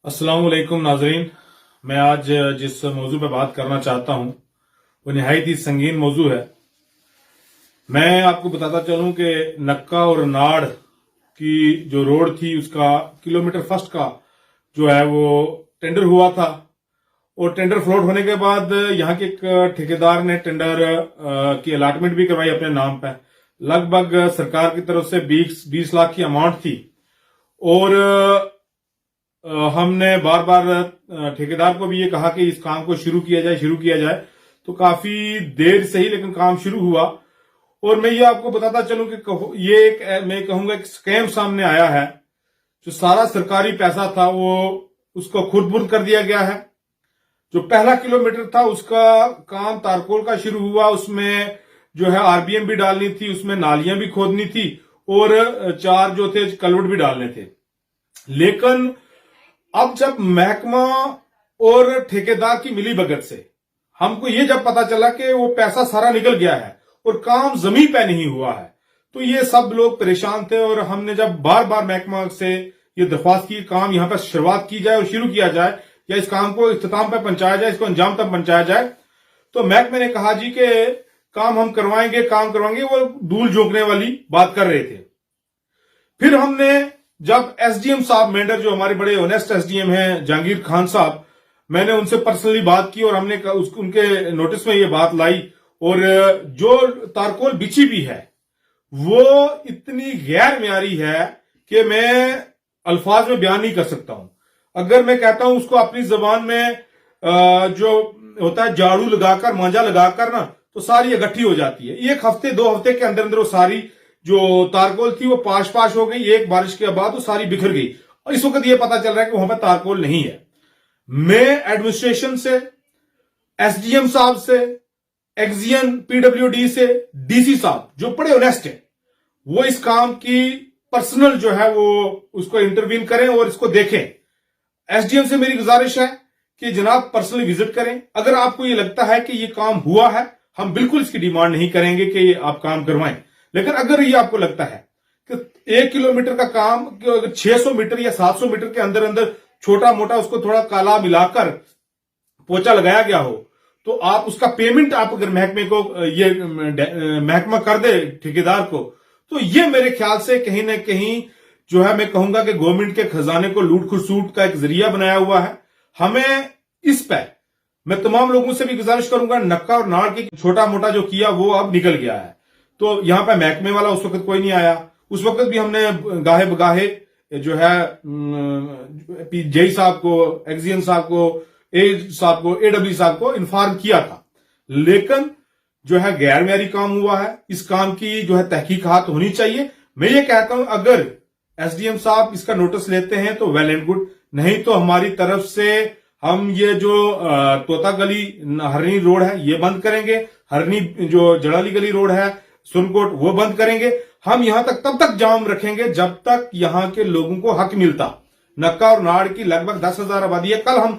अस्सलाम वालेकुम नाजरीन। मैं आज जिस मौजू पे बात करना चाहता हूं वो निहायत ही संगीन मौजू है। मैं आपको बताता चलूं कि नक्का और नाड़ की जो रोड थी उसका किलोमीटर फर्स्ट का जो है वो टेंडर हुआ था। और टेंडर फ्लोट होने के बाद यहाँ के एक ठेकेदार ने टेंडर की अलॉटमेंट भी करवाई अपने नाम पे। लगभग सरकार की तरफ से 20 लाख की अमाउंट थी। और हमने बार बार ठेकेदार को भी ये कहा कि इस काम को शुरू किया जाए। तो काफी देर से ही लेकिन काम शुरू हुआ। और मैं ये आपको बताता चलूं कि ये एक मैं कहूंगा एक स्कैम सामने आया है। जो सारा सरकारी पैसा था वो उसको खुर्द-बुर्द कर दिया गया है। जो पहला किलोमीटर था उसका काम तारकोल का शुरू हुआ। उसमें जो है आरबीएम भी डालनी थी, उसमें नालियां भी खोदनी थी और 4 जो थे कलवट भी डालने थे। लेकिन अब जब महकमा और ठेकेदार की मिलीभगत से हमको ये जब पता चला कि वो पैसा सारा निकल गया है और काम जमीन पे नहीं हुआ है, तो ये सब लोग परेशान थे। और हमने जब बार बार महकमा से ये दरख्वास्त की काम यहाँ पर शुरुआत की जाए और शुरू किया जाए या इस काम को इख्तिताम पर पहुंचाया जाए, इसको अंजाम तक पहुंचाया जाए, तो महकमे ने कहा जी कि काम हम करवाएंगे। वो धूल झोंकने वाली बात कर रहे थे। फिर हमने जब एसडीएम साहब मेंढर, जो हमारे बड़े ऑनेस्ट एसडीएम हैं जहांगीर खान साहब, मैंने उनसे पर्सनली बात की और हमने उनके नोटिस में ये बात लाई। और जो तारकोल बिछी भी है वो इतनी गैर म्यारी है कि मैं अल्फाज में बयान नहीं कर सकता हूं। अगर मैं कहता हूं उसको अपनी जबान में जो होता है झाड़ू लगाकर, मांझा लगाकर ना, तो सारी इकट्ठी हो जाती है। 1 हफ्ते 2 हफ्ते के अंदर अंदर वो सारी जो तारकोल थी वो पाश हो गई। एक बारिश के बाद वो सारी बिखर गई और इस वक्त ये पता चल रहा है कि वहां पर तारकोल नहीं है। मैं एडमिनिस्ट्रेशन से, एसडीएम साहब से, एक्सियन पीडब्ल्यूडी से, डीसी साहब जो बड़े ऑनेस्ट है, वो इस काम की पर्सनल जो है वो उसको इंटरवीन करें और इसको देखें। एसडीएम से मेरी गुजारिश है कि जनाब पर्सनली विजिट करें। अगर आपको ये लगता है कि ये काम हुआ है, हम बिल्कुल इसकी डिमांड नहीं करेंगे कि आप काम करवाएं। लेकिन अगर ये आपको लगता है कि 1 किलोमीटर का काम 600 मीटर या 700 मीटर के अंदर अंदर छोटा मोटा उसको थोड़ा काला मिलाकर पोचा लगाया गया हो, तो आप उसका पेमेंट आप अगर महकमे को ये महकमा कर दे ठेकेदार को, तो ये मेरे ख्याल से कहीं ना कहीं जो है मैं कहूंगा कि गवर्नमेंट के खजाने को लूट खसूट का एक जरिया बनाया हुआ है। हमें इस पर मैं तमाम लोगों से भी गुजारिश करूंगा, नक्का और नाड़ की छोटा मोटा जो किया वो अब निकल गया है। तो यहां पर महकमे वाला उस वक्त कोई नहीं आया। उस वक्त भी हमने गाहे बगाहे जो है जेई साहब को, एक्सियन साहब को, एडब्ल्यू साहब को इन्फॉर्म किया था। लेकिन जो है गैर म्यारी काम हुआ है। इस काम की जो है तहकीकात होनी चाहिए। मैं ये कहता हूं अगर एसडीएम साहब इसका नोटिस लेते हैं तो वेल एंड गुड, नहीं तो हमारी तरफ से हम ये जो तोता गली हरनी रोड है ये बंद करेंगे। हरनी जो जड़ाली गली रोड है सुनकोट वो बंद करेंगे। हम यहां तक तब तक जाम रखेंगे जब तक यहां के लोगों को हक मिलता। नक्का और नाड़ की लगभग 10,000 आबादी है। कल हम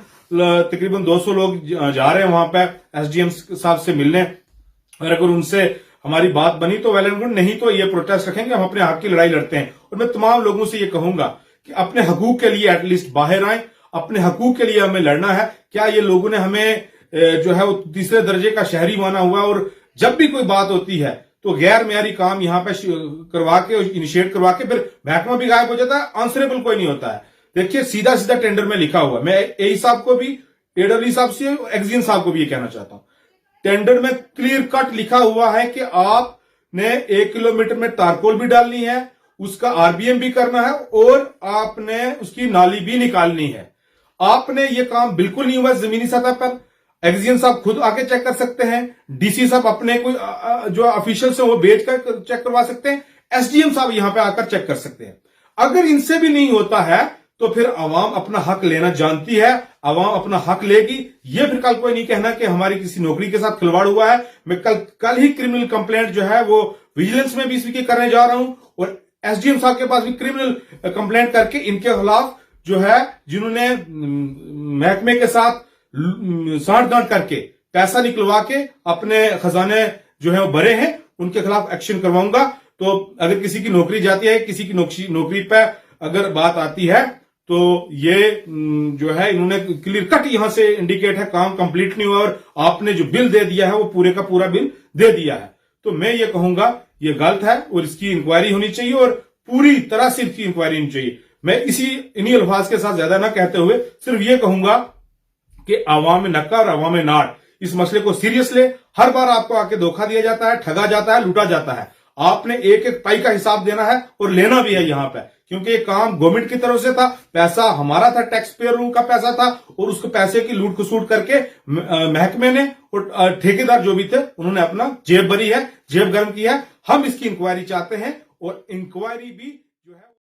तकरीबन 200 लोग जा रहे हैं वहां पे एसडीएम साहब से मिलने। और अगर उनसे हमारी बात बनी तो वेल एंड गुड, नहीं तो ये प्रोटेस्ट रखेंगे। हम अपने हक की लड़ाई लड़ते हैं। और मैं तमाम लोगों से ये कहूंगा कि अपने हकूक के लिए एटलीस्ट बाहर आए। अपने हकूक के लिए हमें लड़ना है। क्या ये लोगों ने हमें जो है वो तीसरे दर्जे का शहरी माना हुआ, और जब भी कोई बात होती है तो गैर म्यारी काम यहां पे करवा के, इनिशिएट करवा के, फिर महकमा भी गायब हो जाता है, आंसरेबल कोई नहीं होता है। देखिए सीधा सीधा टेंडर में लिखा हुआ है। मैं एई साहब को भी, एडब्ल्यू साहब से, एक्सियन साहब को भी ये कहना चाहता हूं, टेंडर में क्लियर कट लिखा हुआ है कि आपने 1 किलोमीटर में तारकोल भी डालनी है, उसका आरबीएम भी करना है और आपने उसकी नाली भी निकालनी है। आपने ये काम बिल्कुल नहीं हुआ जमीनी सतह पर। एक्सियन साहब खुद आके चेक कर सकते हैं। डीसी साहब अपने कोई जो ऑफिशियल से वो भेज कर चेक करवा सकते हैं। एसडीएम साहब यहां पे आकर चेक कर सकते हैं। अगर इनसे भी नहीं होता है तो फिर अवाम अपना हक लेना जानती है। अवाम अपना हक लेगी। ये फिर कल कोई नहीं कहना कि हमारी किसी नौकरी के साथ खिलवाड़ हुआ है। मैं कल ही क्रिमिनल कंप्लेंट जो है वो विजिलेंस में भी इसकी करने जा रहा हूं और एसडीएम साहब के पास भी क्रिमिनल कंप्लेंट करके इनके खिलाफ जो है जिन्होंने महकमे के साथ सांठ-गांठ करके पैसा निकलवा के अपने खजाने जो है वो भरे हैं, उनके खिलाफ एक्शन करवाऊंगा। तो अगर किसी की नौकरी जाती है, किसी की नौकरी पे अगर बात आती है तो ये जो है इन्होंने क्लियर कट यहां से इंडिकेट है काम कंप्लीट नहीं हुआ और आपने जो बिल दे दिया है वो पूरे का पूरा बिल दे दिया है। तो मैं ये कहूंगा ये गलत है और इसकी इंक्वायरी होनी चाहिए और पूरी तरह से इसकी इंक्वायरी होनी चाहिए। मैं इन्हीं अल्फाज के साथ ज्यादा ना कहते हुए सिर्फ ये कहूंगा कि अवाम नक्का और अवाम नाड़ इस मसले को सीरियस ले। हर बार आपको आके धोखा दिया जाता है, ठगा जाता है, लूटा जाता है। आपने एक एक पाई का हिसाब देना है और लेना भी है यहां पे, क्योंकि ये काम गवर्नमेंट की तरफ से था, पैसा हमारा था, टैक्स पेयर का पैसा था और उसके पैसे की लूट खसूट करके महकमे ने और ठेकेदार जो भी थे उन्होंने अपना जेब भरी है, जेब गर्म की है। हम इसकी इंक्वायरी चाहते हैं और इंक्वायरी भी